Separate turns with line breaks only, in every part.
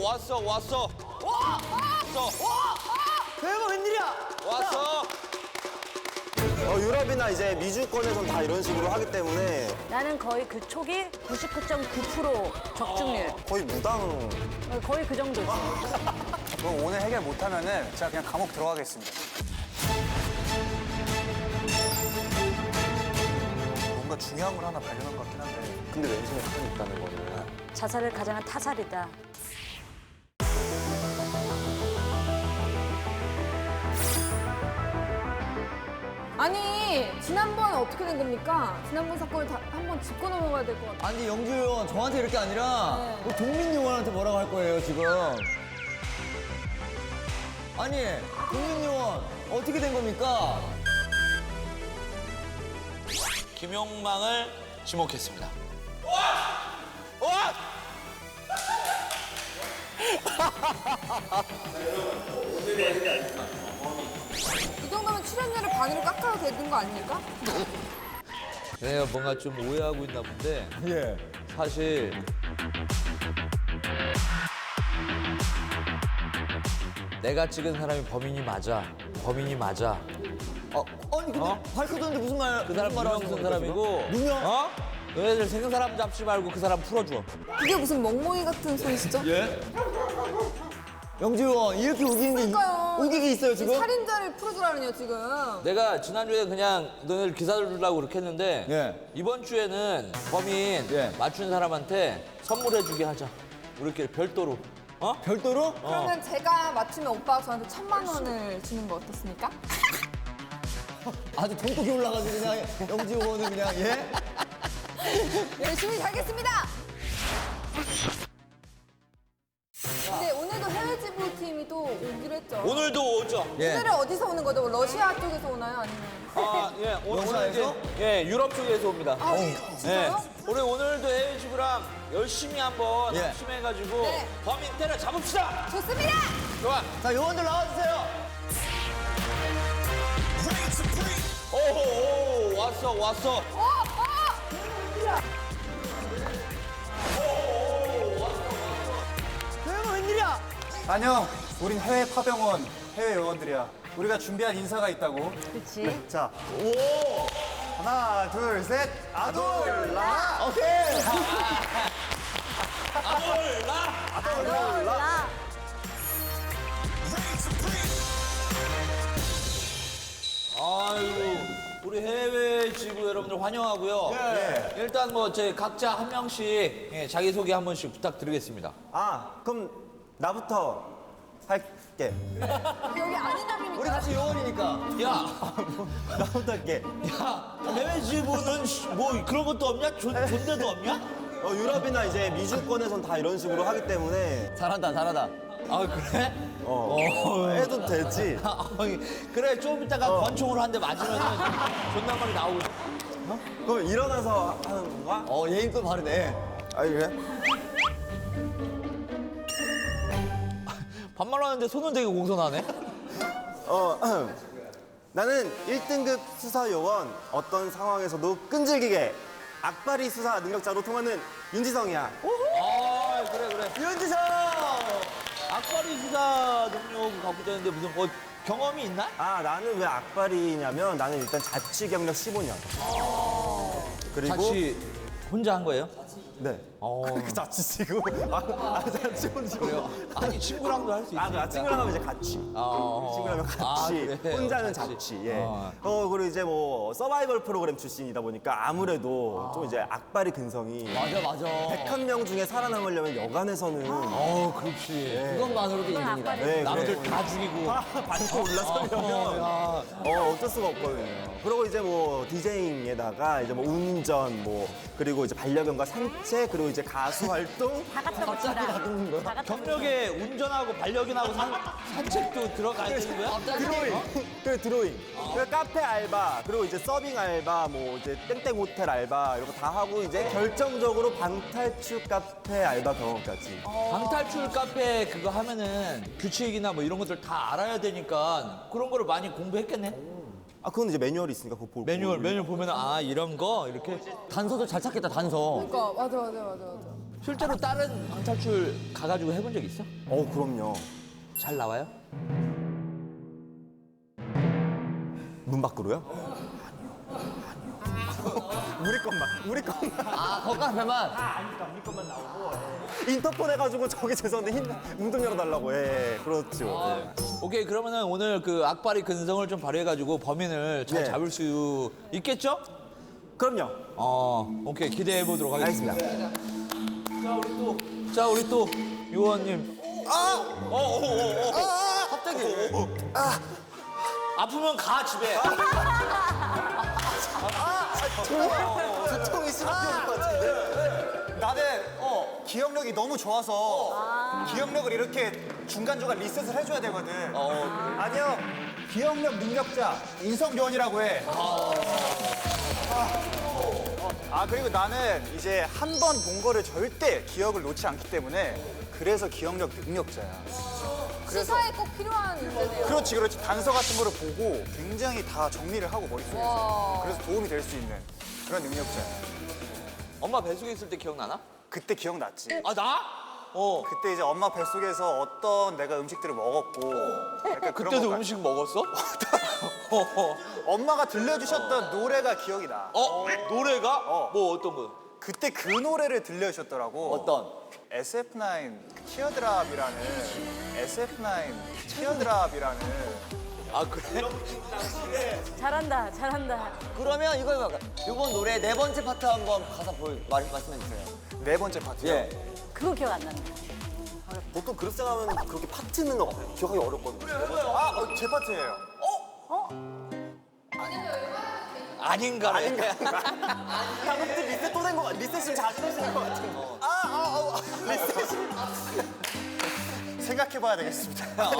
왔어. 왔어.
대박, 웬일이야?
왔어.
유럽이나 이제 미주권에선 다 이런 식으로 하기 때문에
나는 거의 그 촉이 99.9% 적중률.
거의 무당.
거의 그 정도지.
그럼 오늘 해결 못하면은 제가 그냥 감옥 들어가겠습니다. 뭔가 중요한 걸 하나 발견한 것 같긴 한데.
근데 왼손에 칼이 있다는 거는.
자살을 가장한 타살이다.
아니 지난번 어떻게 된 겁니까? 지난번 사건을 한번 짚고 넘어가야 될 것 같아요.
아니 영주 의원 저한테 이럴 게 아니라
네.
뭐 동민 의원한테 뭐라고 할 거예요 지금. 아니 동민 의원 어떻게 된 겁니까?
김용망을 지목했습니다.
이 정도면 출연료를 반으로 깎아도 되는 거 아닙니까?
내가 뭔가 좀 오해하고 있나 본데
예.
사실 내가 찍은 사람이 범인이 맞아. 범인이 맞아.
아니 근데 밝혀졌는데 무슨 말?
그 사람 누명 쓴 사람이고.
누명?
어? 너희들 생긴 사람 잡지 말고 그 사람 풀어줘.
그게 무슨 멍멍이 같은 소리시죠?
예? 영주 의원 이렇게 우기는 게
그러니까요.
우기게 있어요 지금?
살인자를 풀어주라느냐 지금.
내가 지난주에 그냥 너희들 기사를 주려고 그렇게 했는데
예.
이번 주에는 범인
예.
맞춘 사람한테 선물해주게 하자. 우리끼리 별도로. 어?
별도로?
그러면 제가 맞추면 오빠가 저한테 1,000만 원을 주는 거 어떻습니까?
아주 돈독이 올라가지고 그냥 영주 의원은 그냥 예?
열심히 살겠습니다. 근데 오늘도 해외 지부팀이 또 오기로 했죠.
오늘도 오죠.
예.
오늘은 어디서 오는 거죠? 뭐 러시아 쪽에서 오나요? 아니면?
아, 예.
러시아에서?
예, 유럽 쪽에서 옵니다.
아, 진짜요?
우리 오늘도 해외 지구랑 열심히 한번
예.
합심해가지고
네.
범인 때려 잡읍시다.
좋습니다.
좋아.
자 의원들 나와주세요.
오호, 왔어.
대박, 웬일이야? 안녕. 우린 해외 파병원 해외 요원들이야. 우리가 준비한 인사가 있다고.
그렇지.
자, 하나, 둘, 셋. 아돌라. 오케이.
몰라.
아이고, 우리 해외 지구 여러분들 환영하고요.
예.
일단 뭐 제 각자 한 명씩 자기 소개 한 번씩 부탁드리겠습니다.
그럼 나부터 할게.
여기 아닌 답입니까?
우리 같이 요원이니까.
야,
나부터 할게.
해외 지구는 뭐 그런 것도 없냐? 존재도 없냐?
유럽이나 이제 미주권에선 다 이런 식으로 하기 때문에
잘한다 잘하다.
아 그래?
해도 되지.
그래 좀 이따가 권총으로 한 대 맞으면 존나 많이 나오고.
그럼 일어나서 하는 건가?
예의도 바르네.
아니 그래?
반말로 하는데 손은 되게 공손하네.
나는 1등급 수사 요원 어떤 상황에서도 끈질기게 악바리 수사 능력자로 통하는 윤지성이야.
아 그래.
윤지성.
악바리 수사 능력을 갖고 다니는데 무슨 뭐 경험이 있나?
나는 왜 악바리냐면 나는 일단 자취 경력 15년. 그리고
같이 혼자 한 거예요?
네. 그 자취치고 자취
그래요? 아니 친구랑도 할 수 있으니까.
나 친구랑 하면 이제 같이. 친구랑 같이.
그래.
혼자는
같이.
자취. 예. 그리고 이제 뭐 서바이벌 프로그램 출신이다 보니까 아무래도 좀 이제 악바리 근성이
맞아.
101명 중에 살아남으려면 여간에서는
그렇지.
그것만으로도
그건
이득이다.
악바리.
네,
남들
그래.
다 죽이고.
반고 올라서려면 어쩔 수가 없거든요. 그리고 이제 뭐 디제잉에다가 이제 뭐 운전 뭐 그리고 이제 반려견과 산책 그리고 이제 가수 활동
다 갖다 붙이라. 다 갖다
경력에 운전하고 반려견하고 산책도 들어가야 되는 거야?
드로잉 그 드로잉 그 카페 알바 그리고 이제 서빙 알바 뭐 이제 땡땡 호텔 알바 이런 거 다 하고 이제 결정적으로 방탈출 카페 알바 경험까지.
방탈출 카페 그거 하면은 규칙이나 뭐 이런 것들 다 알아야 되니까 그런 거를 많이 공부했겠네.
그건 이제 매뉴얼이 있으니까 그거 보고
매뉴얼 보면은 이런 거 이렇게
단서도 잘 찾겠다 단서.
그러니까 맞아.
실제로 다른 방탈출 가가지고 해본 적 있어?
그럼요.
잘 나와요?
문 밖으로요? 우리 것만.
아, 겉과 배만.
인터폰 해가지고 저기 죄송한데 문 좀 열어달라고. 예, 그렇죠. 예.
오케이, 그러면은 오늘 그 악바리 근성을 좀 발휘해가지고 범인을 잘
네.
잡을 수 있겠죠?
그럼요.
오케이, 기대해 보도록 하겠습니다.
알겠습니다.
자, 우리 또 요원님.
갑자기.
아프면 가 집에.
두통이 심하게 올것 같은데.
나는 기억력이 너무 좋아서 기억력을 이렇게 중간중간 리셋을 해줘야 되거든. 안녕, 기억력 능력자 인성요원이라고 해. 그리고 나는 이제 한 번 본 거를 절대 기억을 놓지 않기 때문에 그래서 기억력 능력자야.
수사에 꼭 필요한 문제네요.
그렇지, 그렇지. 단서 같은 거를 보고 굉장히 다 정리를 하고 머릿속에서.
와.
그래서 도움이 될 수 있는 그런 능력자야.
엄마 뱃속에 있을 때 기억나나?
그때 기억났지.
아, 나?
그때 이제 엄마 뱃속에서 어떤 내가 음식들을 먹었고 약간 그런
그때도
거
음식 먹었어?
엄마가 들려주셨던 노래가 기억이 나.
노래가? 뭐 어떤 거?
그때 그 노래를 들려주셨더라고.
어떤?
SF9 티어드랍이라는
아, 그래?
잘한다, 잘한다.
그러면 이거 해봐. 이번 노래 네 번째 파트 한번 가사 말씀해 주세요.
네 번째 파트요.
예.
그거 기억 안 난다.
보통 그룹 생하면 그렇게 파트는 기억하기 어렵거든요.
제 파트예요.
아닌가래.
방금 리셋 또 된 거 같아. 리셋을 자주 하시는 것 같아요.
생각해봐야 되겠습니다.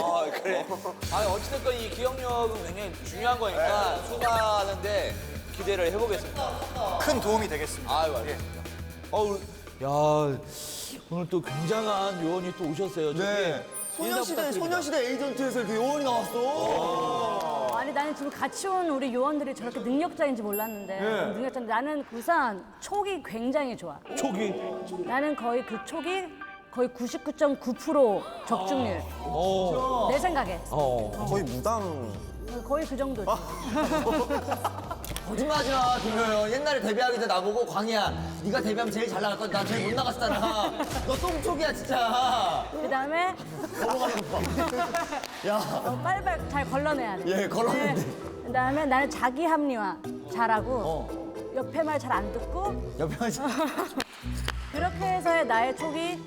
그래. 어찌됐건 이 기억력은 굉장히 중요한 거니까 수사하는데 기대를 해보겠습니다.
큰 도움이 되겠습니다.
아유, 알겠습니다. 야, 오늘 또 굉장한 요원이 또 오셨어요. 저기
네.
인사 부탁드립니다.
소녀시대 에이전트에서 이렇게 요원이 나왔어.
아니 나는 지금 같이 온 우리 요원들이 저렇게 능력자인지 몰랐는데 능력자인데 나는 우선 촉이 굉장히 좋아.
촉이.
나는 거의 그 촉이 거의 99.9% 적중률. 내 생각에
거의 무당.
거의 그 정도지.
거짓말하지 마, 김효연. 옛날에 데뷔하기 전에 나보고 광희야, 네가 데뷔하면 제일 잘 나갈 건데 나 제일 못 나갔었잖아. 너 똥촉이야, 진짜.
그다음에
야,
빨리빨리 잘 걸러내야 돼.
예, 걸러내야
그다음에 나는 자기 합리화 잘하고 옆에 말 잘 안 듣고
옆에 와서.
그렇게 해서의 나의 촉이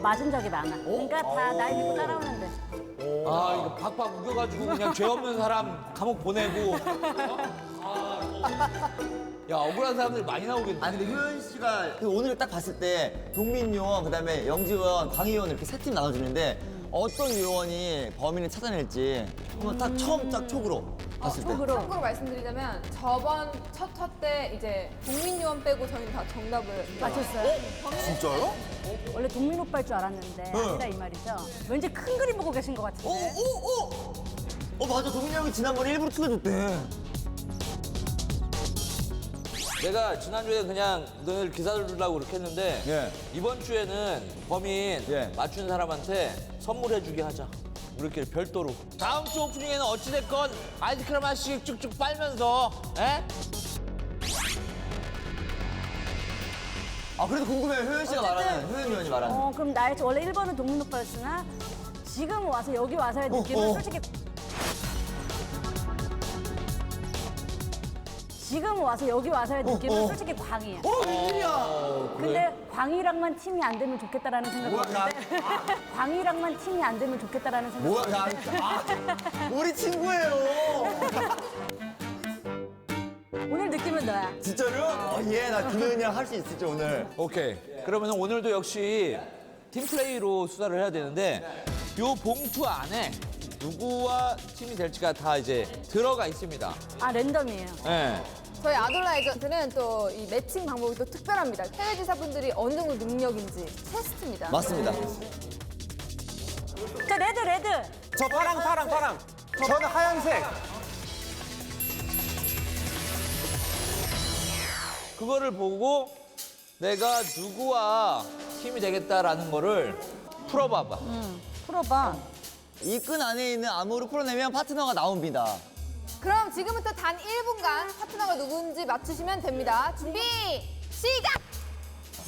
맞은 적이 많아. 그러니까 다 날 믿고 따라오는데.
이거 박박 우겨가지고 그냥 죄 없는 사람 감옥 보내고. 야, 억울한 사람들 많이 나오겠네.
아니, 근데 효연 씨가 그 오늘 딱 봤을 때 동민 요원, 그다음에 영지 요원, 광희 요원 이렇게 세 팀 나눠주는데 어떤 요원이 범인을 찾아낼지 한번 딱 처음 딱 촉으로 봤을 때.
촉으로.
참고로 말씀드리자면 저번 첫 화 때 이제 국민요원 빼고 저희는 다 정답을
맞췄어요?
진짜요?
원래 동민 오빠일 줄 알았는데 아니라 이 말이죠. 왠지 큰 그림 보고 계신 것 같은데.
맞아. 동민 형이 지난번에 일부러 틀어줬대.
내가 지난주에 그냥 너네들 기사 들으려고 그렇게 했는데
예.
이번 주에는 범인
예.
맞춘 사람한테 선물해주게 하자. 우리끼리 별도로. 다음 주 오프닝에는 어찌됐건 아이스크림 하나씩 쭉쭉 빨면서
그래도 궁금해요. 효연 씨가 말하는, 효연 요원이 말하는.
그럼 나의 원래 1번은 동민 오빠였으나 지금 와서 여기 와서의 느낌은 솔직히 지금 와서 여기 와서의 느낌은 솔직히 광희야.
웬일이야.
근데 광희랑만 팀이 안 되면 좋겠다라는 생각이 드는데 광희랑만 팀이 안 되면 좋겠다라는 생각이
뭐야,
드는데
우리 친구예요.
오늘 느낌은 너야.
진짜로? 예, 나 김효연이랑 할 수 있을지, 오늘.
오케이. 그러면 오늘도 역시 팀플레이로 수사를 해야 되는데 요 봉투 안에 누구와 팀이 될지가 다 이제 들어가 있습니다.
랜덤이에요.
네.
저희 아돌라 에이전트는 또 이 매칭 방법이 또 특별합니다. 해외 지사분들이 어느 정도 능력인지 테스트입니다.
맞습니다.
자, 레드.
저 파랑.
저는 하얀색.
그거를 보고 내가 누구와 팀이 되겠다라는 거를 풀어봐봐.
풀어봐.
이 끈 안에 있는 암호를 풀어내면 파트너가 나옵니다.
그럼 지금부터 단 1분간 파트너가 누군지 맞추시면 됩니다. 준비, 시작!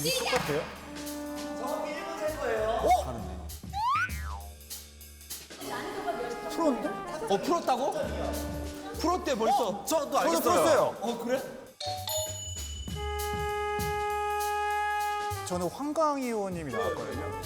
시작!
풀었다고? 풀었대 벌써.
저도
저도
알겠어요.
풀었어요.
그래?
저는 황광희 의원님이 나왔거든요.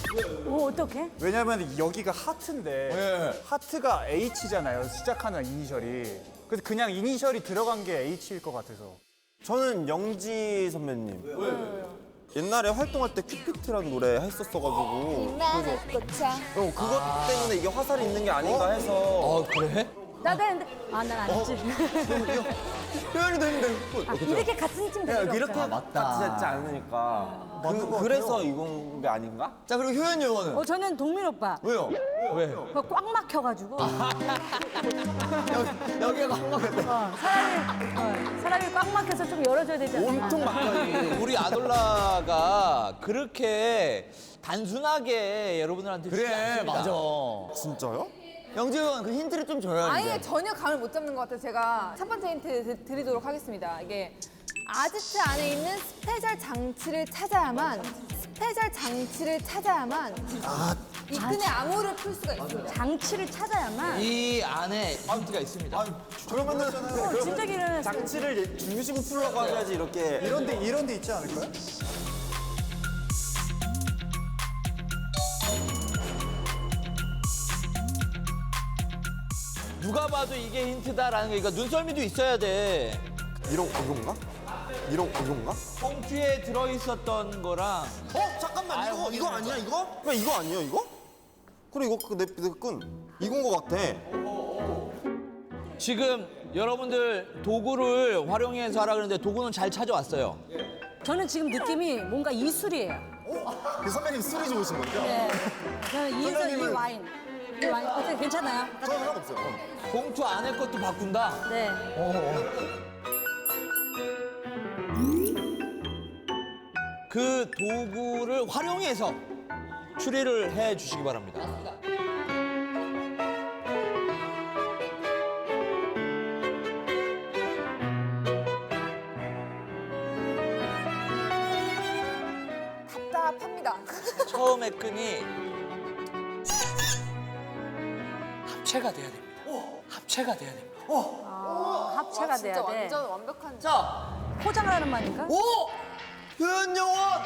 오, 어떡해?
왜냐면 여기가 하트인데 하트가 H잖아요. 시작하는 이니셜이. 그래서 그냥 이니셜이 들어간 게 H일 것 같아서.
저는 영지 선배님. 옛날에 활동할 때 큐피트라는 노래 했었어가지고
나는 꽃차.
그것 때문에 이게 화살이 있는 게 아닌가 해서
그래?
나도 했는데. 아, 난 아니지.
표현이 되는데
이렇게 같은 팀 되는 거
이렇게
없잖아.
같이 되지 않으니까 그래서 이건 게 아닌가?
자, 그리고 효연 요원은?
저는 동민 오빠.
왜요?
그거 꽉 막혀가지고.
여기가 한 거겠네.
사람이 꽉 막혀서 좀 열어줘야 되지 않나.
온통 막혀있는.
우리 아돌라가 그렇게 단순하게 여러분들한테 주지
그래,
않습니다.
맞아.
진짜요?
영지 요원 그 힌트를 좀 줘요,
아예
이제.
전혀 감을 못 잡는 것 같아서 제가 첫 번째 힌트 드리도록 하겠습니다. 이게 아지트 안에 있는 스페셜 장치를 찾아야만 이 끈의 암호를 풀 수가 있습니다.
장치를 찾아야만.
이 안에 힌트가 있습니다.
그러면은
진짜 길은
장치를 중식으로 풀려고 하셔야지 이렇게
이런 데 있지 않을까요?
누가 봐도 이게 힌트다라는 거, 그러니까 눈썰미도 있어야 돼.
이건가? 이건가?
봉투에 들어있었던 거랑
잠깐만 이거 아니야 이거? 왜 이거 아니야 이거? 그래 이거 내 끈. 이건 거 같아.
지금 여러분들 도구를 활용해서 하라 그러는데 도구는 잘 찾아왔어요.
저는 지금 느낌이 뭔가 이술이에요.
선배님 술이 좋으신 거죠?
네. 저는 이 와인. 이 와인 어때 괜찮아요?
저는 상관없어요.
봉투 안에 것도 바꾼다.
네.
그 도구를 활용해서 추리를 해 주시기 바랍니다.
답답합니다.
처음에 끈이 합체가 돼야 됩니다. 합체가 돼야 됩니다.
합체가 돼야
진짜
돼.
완전 완벽한.
자,
포장을 하는 말인가?
오! 효연 요원!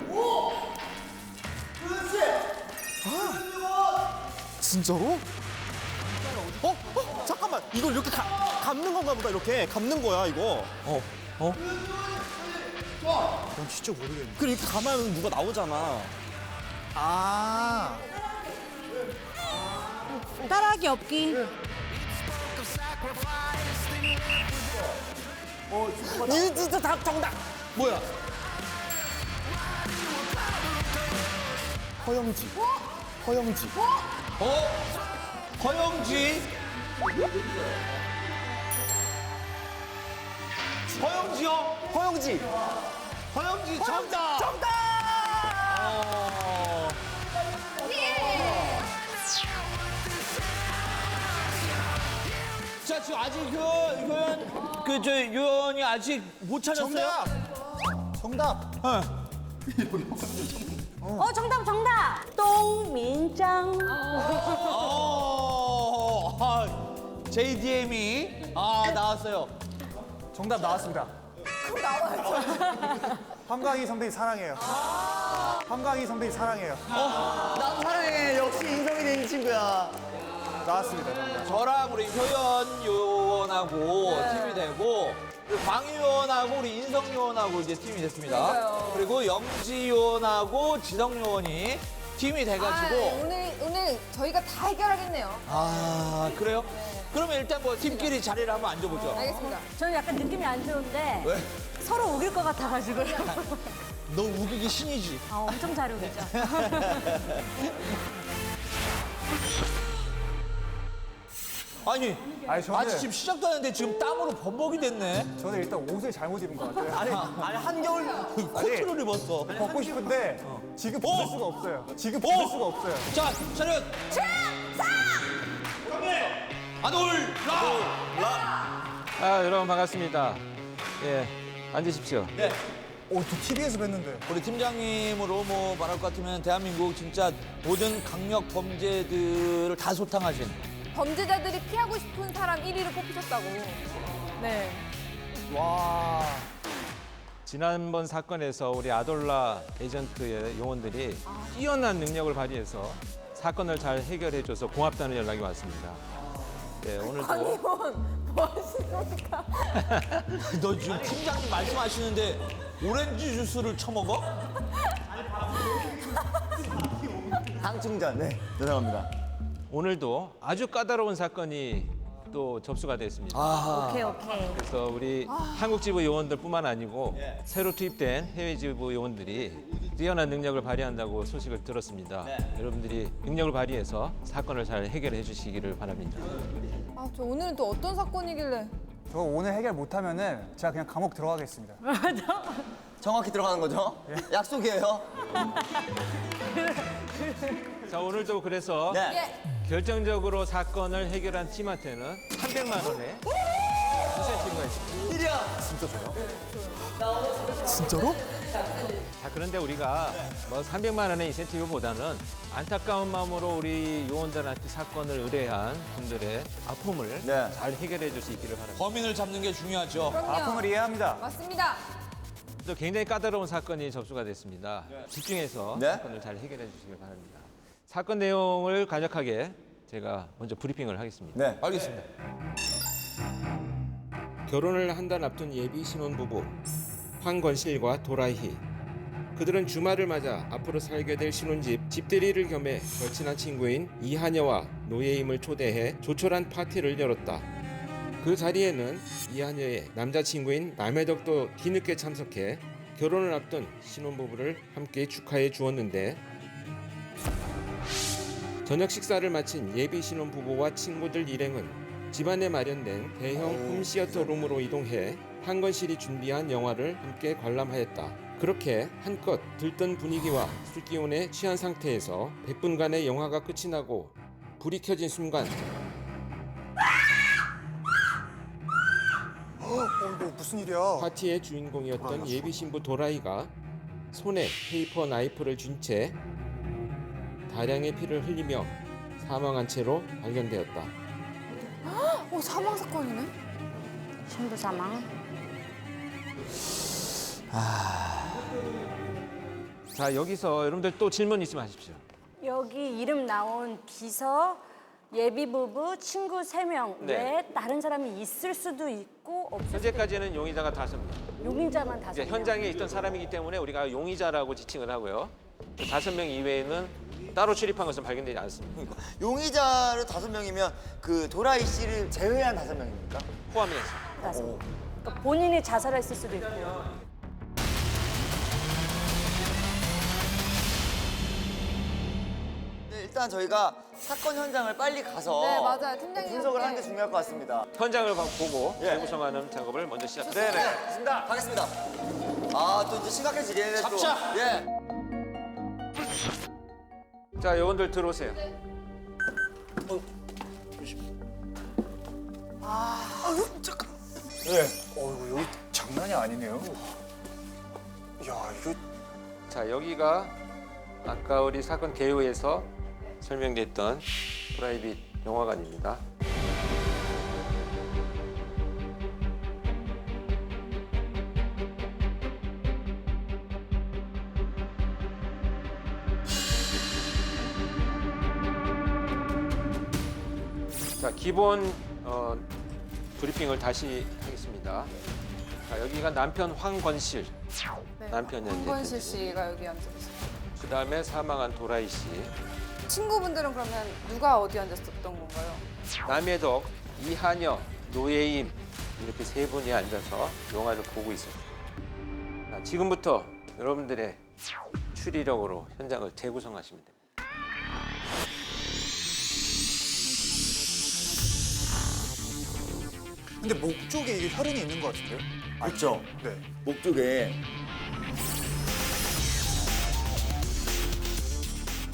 오! 효연 씨! 효연 요원!
진짜로? 잠깐만 이걸 이렇게 감는 건가 보다 이렇게 감는 거야 이거.
난 진짜 모르겠네.
그래 이렇게 감으면 누가 나오잖아.
아.
따라하기 없기.
이 진짜 답 정답.
뭐야?
허영지. 허영지.
허영지? 허영지요?
허영지.
허영지 정답! 정답! 자, 지금 아직 요원이 아직 못 찾았어요?
정답.
정답. 똥민짱.
JDM이 나왔어요.
정답 나왔습니다.
그럼 나와야죠.
황광희 선배님 사랑해요. 황광희 선배님 사랑해요.
나도 사랑해. 역시 인성이 된 친구야.
나왔습니다. 정답.
저랑 우리 효연 요원하고 팀이 되고 광희 요원하고 우리 인성 요원하고 이제 팀이 됐습니다.
맞아요.
그리고 영지 요원하고 지성 요원이 팀이 돼가지고
오늘 저희가 다 해결하겠네요.
그래요? 그러면 일단 뭐 팀끼리 자리를 한번 앉아보죠.
알겠습니다.
저는 약간 느낌이 안 좋은데
왜?
서로 우길 것 같아가지고요.
너 우기기 신이지.
엄청 잘 우기죠.
아니,
아니, 저는-
아직 지금 시작도 안 했는데 지금 땀으로 범벅이 됐네.
저는 일단 옷을 잘못 입은 것 같아요.
아니 한겨울
코트를 입었어.
벗고 싶은데 지금
어?
벗을 수가 없어요. 지금 벗을 수가 없어요.
자, 차렷. 안 올라.
아, 여러분 반갑습니다. 예, 앉으십시오.
저 TV에서 뵀는데.
우리 팀장님으로 뭐 말할 것 같으면 대한민국 진짜 모든 강력 범죄들을 다 소탕하신
범죄자들이 피하고 싶은 사람 1위를 뽑히셨다고. 네.
와.
지난번 사건에서 우리 아돌라 에이전트의 요원들이 뛰어난 능력을 발휘해서 사건을 잘 해결해줘서 고맙다는 연락이 왔습니다. 예, 오늘도
강의원 뭐 하시는 겁니까?
너 지금 팀장님 말씀하시는데 오렌지 주스를 처먹어?
상충전. 네, 죄송합니다.
오늘도 아주 까다로운 사건이 또 접수가 됐습니다.
오케이, 오케이.
그래서 우리 한국 지부 요원들뿐만 아니고 새로 투입된 해외 지부 요원들이 뛰어난 능력을 발휘한다고 소식을 들었습니다. 여러분들이 능력을 발휘해서 사건을 잘 해결해 주시기를 바랍니다.
아, 저 오늘은 또 어떤 사건이길래.
저 오늘 해결 못하면은 제가 그냥 감옥 들어가겠습니다.
정확히 들어가는 거죠? 약속이에요.
자, 오늘도 그래서
네.
예.
결정적으로 사건을 해결한 팀한테는 300만 원의 인센티브가 있습니다.
일이야.
진짜로?
자, 그런데 우리가 뭐 300만 원의 인센티브보다는 안타까운 마음으로 우리 요원들한테 사건을 의뢰한 분들의 아픔을
네.
잘 해결해 줄 수 있기를 바랍니다.
범인을 잡는 게 중요하죠.
그럼요.
아픔을 이해합니다.
맞습니다.
또 굉장히 까다로운 사건이 접수가 됐습니다. 집중해서
네.
사건을 잘 해결해 주시길 바랍니다. 사건 내용을 간략하게 제가 먼저 브리핑을 하겠습니다.
네.
알겠습니다.
결혼을 한 달 앞둔 예비 신혼부부 황건실과 도라희. 그들은 주말을 맞아 앞으로 살게 될 신혼집 집들이를 겸해 절친한 친구인 이하녀와 노예임을 초대해 조촐한 파티를 열었다. 그 자리에는 이하녀의 남자친구인 남해덕도 뒤늦게 참석해 결혼을 앞둔 신혼부부를 함께 축하해 주었는데 저녁 식사를 마친 예비 신혼부부와 친구들 일행은 집안에 마련된 대형 홈시어터 룸으로 이동해 황건실이 준비한 영화를 함께 관람하였다. 그렇게 한껏 들뜬 분위기와 술기운에 취한 상태에서 100분간의 영화가 끝이 나고 불이 켜진 순간
이거 무슨 일이야?
파티의 주인공이었던 예비 신부 도라이가 손에 페이퍼 나이프를 쥔 채 다량의 피를 흘리며 사망한 채로 발견되었다.
사망 사건이네.
신부 사망.
자, 여기서 여러분들 또 질문 있으면 하십시오.
여기 이름 나온 비서, 예비부부, 친구 3명
네.
외에 다른 사람이 있을 수도 있고 없을 수도
현재까지는 용의자가 5명.
있고 용의자만 5명.
이제 현장에 있던 사람이기 때문에 우리가 용의자라고 지칭을 하고요. 그 5명 이외에는 따로 출입한 것은 발견되지 않습니다.
용의자를 5명이면 그 도라이 씨를 제외한 5명입니까?
포함해서.
5명. 그러니까 본인이 자살했을 수도 있고.
네, 일단 저희가 사건 현장을 빨리 가서
네, 맞아요. 팀장님
분석을 하는 게
함께.
중요할 것 같습니다.
현장을 보고 재구성하는 작업을 먼저 시작합니다.
네네. 가겠습니다. 아, 또 이제 심각해지겠네 또.
잡자.
예.
자, 요원들 들어오세요.
네. 이거 여기 장난이 아니네요. 야, 이거
자, 여기가 아까 우리 사건 개요에서 설명됐던 프라이빗 영화관입니다. 자, 기본 브리핑을 다시 하겠습니다. 자, 여기가 남편 황건실,
네.
남편 현재.
황건실 씨가 여기 앉아 있어요.
그 다음에 사망한 도라이 씨,
친구분들은 그러면 누가 어디 앉았었던 건가요?
남해덕, 이하녀, 노예임 이렇게 3분이 앉아서 영화를 보고 있었습니다. 자, 지금부터 여러분들의 추리력으로 현장을 재구성하시면 됩니다.
근데 목 쪽에 이게 혈흔이 있는 것 같은데요?
그렇죠.
네.
목 쪽에.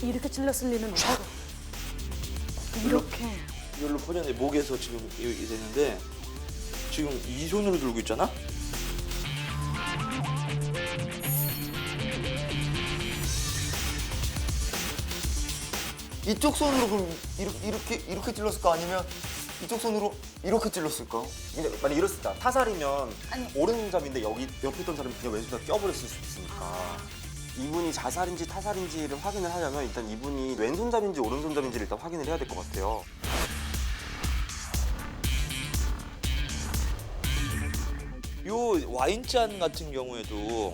이렇게 찔렀을 리는 없어. 이렇게.
이걸로 포장돼 목에서 지금 이렇게 되는데 지금 이 손으로 들고 있잖아?
이쪽 손으로 그럼 이렇게 찔렀을 거 아니면 이쪽 손으로 이렇게 찔렀을까?
근데 만약 이랬을까? 타살이면 오른손잡인데 여기 옆에 있던 사람이 그냥 왼손잡이 껴버렸을 수 있으니까. 이분이 자살인지 타살인지를 확인을 하려면 일단 이분이 왼손잡인지 오른손잡인지를 일단 확인을 해야 될 것 같아요.
요 와인잔 같은 경우에도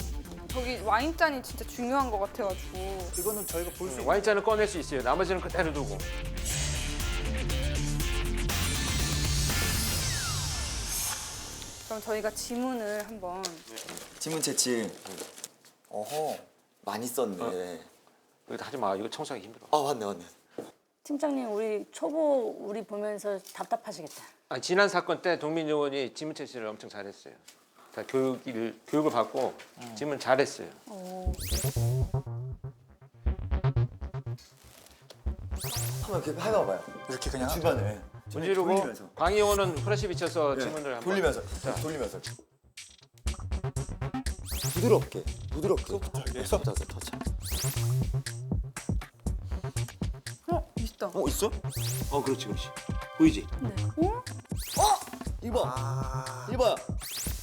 저기 와인잔이 진짜 중요한 것 같아가지고.
이거는 저희가 볼 수 있는
와인잔을 꺼낼 수 있어요. 나머지는 그대로 두고.
그럼 저희가 지문을 한번.
지문 채취.
어허.
많이 썼네.
이거 하지 마. 이거 청소하기 힘들어.
아 맞네.
팀장님 우리 초보 우리 보면서 답답하시겠다.
아니, 지난 사건 때 동민 요원이 지문 채취를 엄청 잘했어요. 다 교육을 받고 지문 잘했어요.
한번 이렇게 해봐봐요.
이렇게 그냥
주변에.
문지르고
돌리면서.
광희 요원은 프레시 비춰서 지문을 한번
돌리면서. 돌리면서. 부드럽게. 더 차.
있다.
있어?
그렇지 보이지?
이봐. 이봐.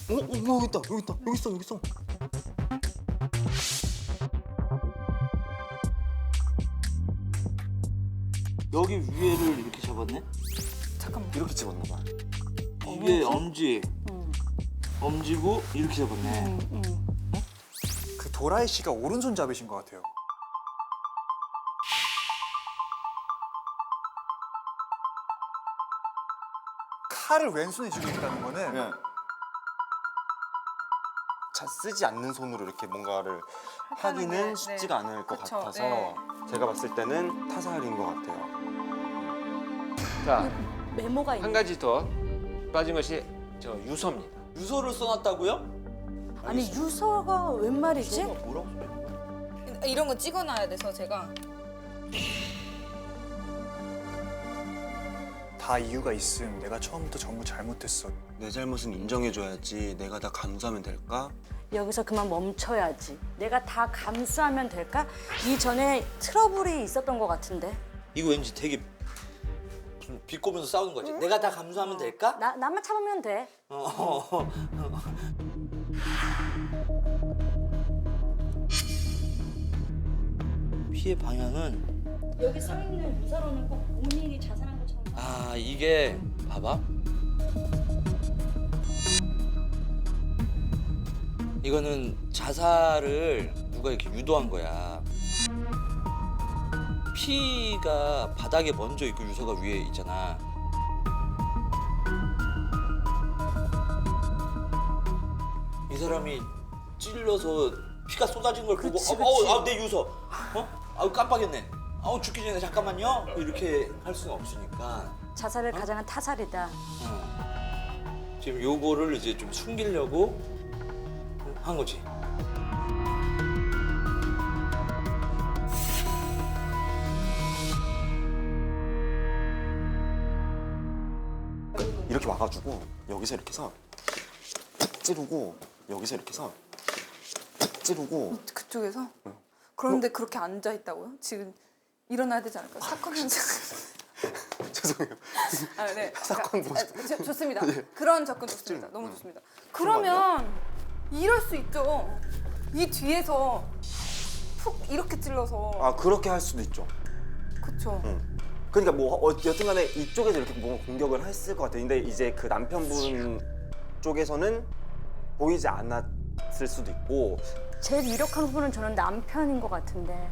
여기 있다. 여기 있어.
여기 위에를 이렇게 잡았네?
잠깐만.
이렇게 집었나 봐.
이게 엄지고 이렇게 잡았네.
그 도라이 씨가 오른손잡이신 것 같아요. 칼을 왼손에 쥐고 있다는 거는
네. 자, 쓰지 않는 손으로 이렇게 뭔가를
하는 게,
하기는 쉽지가 않을 것
그쵸,
같아서
네.
제가 봤을 때는 타살인 것 같아요.
자,
메모가
한
있네.
가지 더 빠진 것이 저 유서입니다.
유서를 써놨다고요?
아니 유서가 웬 말이지?
이런 거 찍어놔야 돼서 제가.
다 이유가 있음. 내가 처음부터 전부 잘못했어.
내 잘못은 인정해줘야지 내가 다 감수하면 될까?
여기서 그만 멈춰야지. 내가 다 감수하면 될까? 이전에 트러블이 있었던 것 같은데.
이거 왠지 되게 좀 비꼬면서 싸우는 거지. 내가 다 감수하면 될까?
나만 참으면 돼.
피해 방향은
여기 써 있는 유서로는 꼭 본인이 자살한 것처럼.
이게 봐봐. 이거는 자살을 누가 이렇게 유도한 거야. 피가 바닥에 먼저 있고 유서가 위에 있잖아. 이 사람이 찔러서 피가 쏟아진 걸 보고
그치.
내 유서. 깜빡했네. 죽기 전에 잠깐만요. 이렇게 할 수는 없으니까.
자살을 가장한 타살이다.
지금 요거를 이제 좀 숨기려고 한 거지.
이렇게 와가지고 여기서 이렇게 해서 툭 찌르고 여기서 이렇게 해서 툭 찌르고
그쪽에서? 그런데 그렇게 앉아 있다고요? 지금 일어나야 되지 않을까요? 사건 현장.
죄송해요.
네.
사건 보죠.
좋습니다. 그런 접근 좋습니다. 너무 좋습니다. 그러면 이럴 수 있죠. 이 뒤에서 푹 이렇게 찔러서.
아 그렇게 할 수도 있죠.
그쵸.
그러니까 뭐 여튼간에 이쪽에서 이렇게 뭔가 공격을 했을 것 같아요. 근데 이제 그 남편분 쪽에서는 보이지 않았을 수도 있고.
제일 유력한 부분은 저는 남편인 것 같은데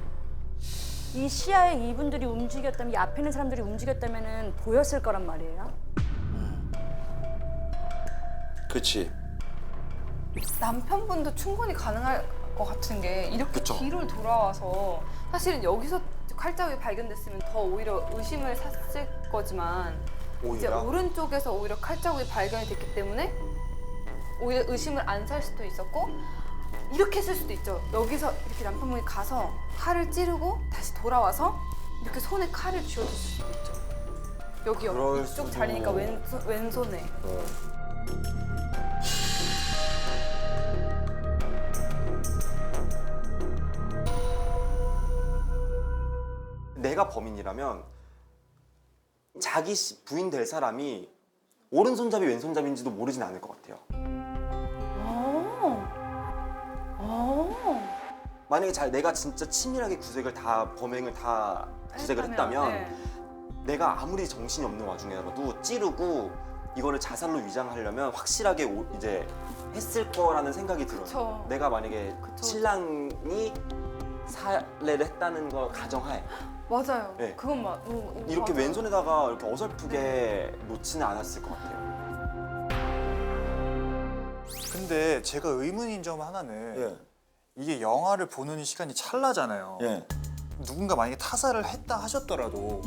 이 시야에 이분들이 움직였다면 이 앞에 있는 사람들이 움직였다면 보였을 거란 말이에요.
그렇지.
남편분도 충분히 가능할 것 같은 게 이렇게
그쵸.
뒤를 돌아와서 사실은 여기서 칼자국이 발견됐으면 더 오히려 의심을 샀을 거지만 이제
오히려?
오른쪽에서 오히려 칼자국이 발견이 됐기 때문에 오히려 의심을 안 살 수도 있었고 이렇게 했을 수도 있죠. 여기서 이렇게 남편분이 가서 칼을 찌르고 다시 돌아와서 이렇게 손에 칼을 쥐어줬을 수도 있죠. 여기요.
그럴
이쪽
수도.
자리니까 왼손에.
내가 범인이라면 자기 부인 될 사람이 오른손잡이 왼손잡이인지도 모르진 않을 것 같아요. 만약에 내가 진짜 치밀하게 범행을 다 구색을 했다면
네.
내가 아무리 정신이 없는 와중에라도 찌르고 이거를 자살로 위장하려면 확실하게 이제 했을 거라는 생각이 들어요.
그쵸.
내가 만약에
그쵸.
신랑이 살해를 했다는 걸 가정하에
맞아요.
네.
그건
이렇게
맞아요.
왼손에다가 이렇게 어설프게 놓지는 않았을 것 같아요.
근데 제가 의문인 점 하나는
예.
이게 영화를 보는 시간이 찰나잖아요.
예.
누군가 만약에 타살을 했다 하셨더라도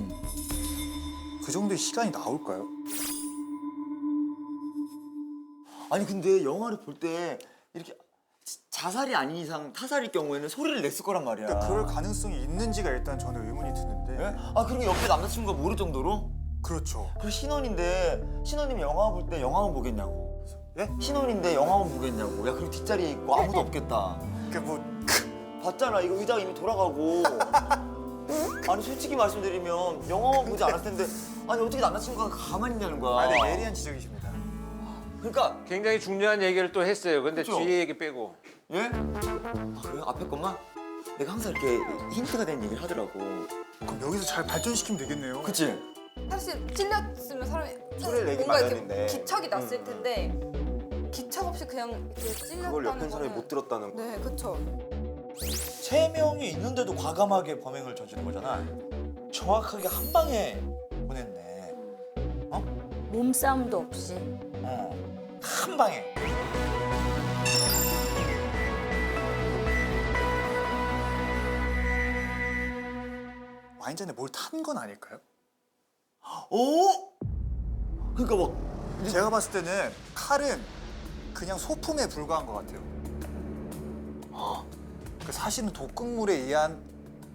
그 정도의 시간이 나올까요?
아니 근데 영화를 볼 때 이렇게 자살이 아닌 이상 타살일 경우에는 소리를 냈을 거란 말이야.
그러니까 그럴 가능성이 있는지가 일단 저는 의문이 드는데.
예? 아 그리고 옆에 남자친구가 모를 정도로?
그렇죠.
그 신혼인데 신혼님 영화 볼 때 영화만 보겠냐고.
예?
신혼인데 영화만 보겠냐고. 야 그리고 뒷자리에 있고 아무도 없겠다.
그러니까 뭐
봤잖아 이거 의자가 이미 돌아가고. 아니 솔직히 말씀드리면 영화만 보지 않을 텐데 아니 어떻게 남자친구가 가만히 있냐는 거야.
네, 예리한 지적이십니다.
그러니까
굉장히 중요한 얘기를 또 했어요. 근데
그쵸?
뒤에 얘기 빼고.
예? 아, 그래요? 앞에 것만? 내가 항상 이렇게 힌트가 되는 얘기를 하더라고.
그럼 여기서 잘 발전시키면 되겠네요.
그치?
사실 찔렸으면 사람이
소리를 내기
뭔가 이렇게
마련인데.
기척이 났을 텐데 기척 없이 그냥 이렇게 찔렸다는
그걸 옆에 사람이
거는-
못 들었다는 거.
네, 그렇죠.
3명이 있는데도 과감하게 범행을 저지른 거잖아. 정확하게 한 방에 보냈네.
몸싸움도 없이.
한 방에.
와인잔에 뭘 탄 건 아닐까요?
오! 그러니까 막
제가 봤을 때는 칼은 그냥 소품에 불과한 것 같아요. 그 사실은 독극물에 의한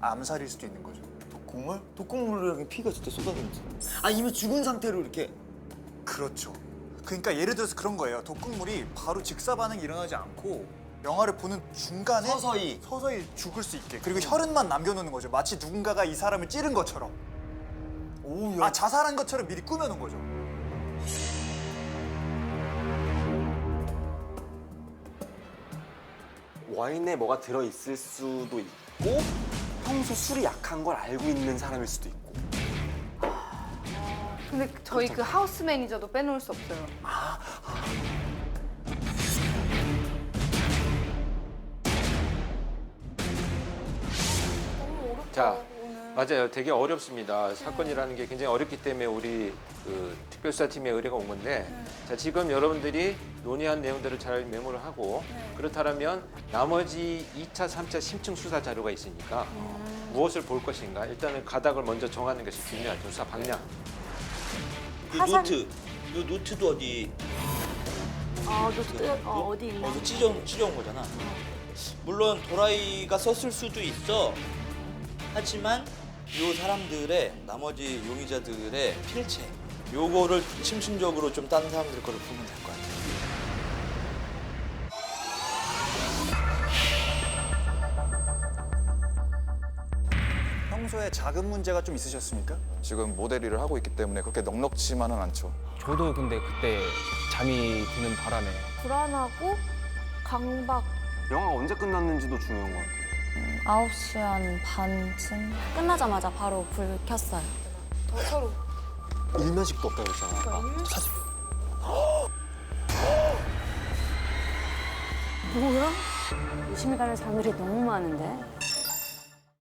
암살일 수도 있는 거죠.
독극물? 독극물이랑 피가 진짜 쏟아지는지. 아 이미 죽은 상태로 이렇게.
그렇죠. 그러니까 예를 들어서 그런 거예요. 독극물이 바로 직사 반응이 일어나지 않고 영화를 보는 중간에
서서히.
죽을 수 있게. 그리고 혈흔만 남겨놓는 거죠. 마치 누군가가 이 사람을 찌른 것처럼.
오, 야.
아 자살한 것처럼 미리 꾸며놓은 거죠.
와인에 뭐가 들어있을 수도 있고 평소 술이 약한 걸 알고 있는 사람일 수도 있고.
근데 저희 그 하우스 매니저도 빼놓을 수 없어요. 너무 어렵다.
자,
오늘.
맞아요. 되게 어렵습니다. 사건이라는 게 굉장히 어렵기 때문에 우리 그 특별수사팀의 의뢰가 온 건데 자, 지금 여러분들이 논의한 내용들을 잘 메모를 하고 그렇다면 나머지 2차, 3차 심층 수사 자료가 있으니까 무엇을 볼 것인가 일단은 가닥을 먼저 정하는 것이 중요하죠. 수사 방향.
이
화상-
노트. 이 노트도 어디
노트 어디 있나?
어디서 찢어온 거잖아. 물론 도라이가 썼을 수도 있어. 하지만 요 사람들의 나머지 용의자들의 필체 요거를 심층적으로 좀 다른 사람들 거를 보면 될 것 같아요.
평소에 작은 문제가 좀 있으셨습니까?
지금 모델 일을 하고 있기 때문에 그렇게 넉넉지만은 않죠.
저도 근데 그때 잠이 드는 바람에
불안하고 강박.
영화가 언제 끝났는지도 중요한 것 같아요.
9시 한 반쯤 끝나자마자 바로 불 켰어요.
서로
일면식도 없다고 그랬잖아.
뭐야? 의심이 가는 사람들이 너무 많은데.